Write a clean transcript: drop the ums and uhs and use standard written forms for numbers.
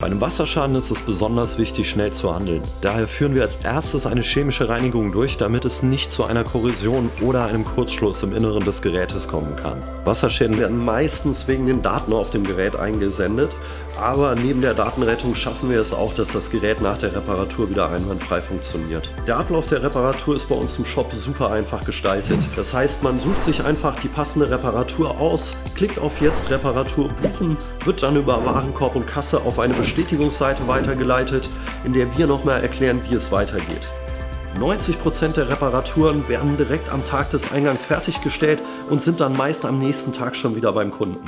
Bei einem Wasserschaden ist es besonders wichtig, schnell zu handeln. Daher führen wir als erstes eine chemische Reinigung durch, damit es nicht zu einer Korrosion oder einem Kurzschluss im Inneren des Gerätes kommen kann. Wasserschäden werden meistens wegen den Daten auf dem Gerät eingesendet, aber neben der Datenrettung schaffen wir es auch, dass das Gerät nach der Reparatur wieder einwandfrei funktioniert. Der Ablauf der Reparatur ist bei uns im Shop super einfach gestaltet. Das heißt, man sucht sich einfach die passende Reparatur aus, klickt auf Jetzt Reparatur buchen, wird dann über Warenkorb und Kasse auf eine Bestätigungsseite weitergeleitet, in der wir nochmal erklären, wie es weitergeht. 90% der Reparaturen werden direkt am Tag des Eingangs fertiggestellt und sind dann meist am nächsten Tag schon wieder beim Kunden.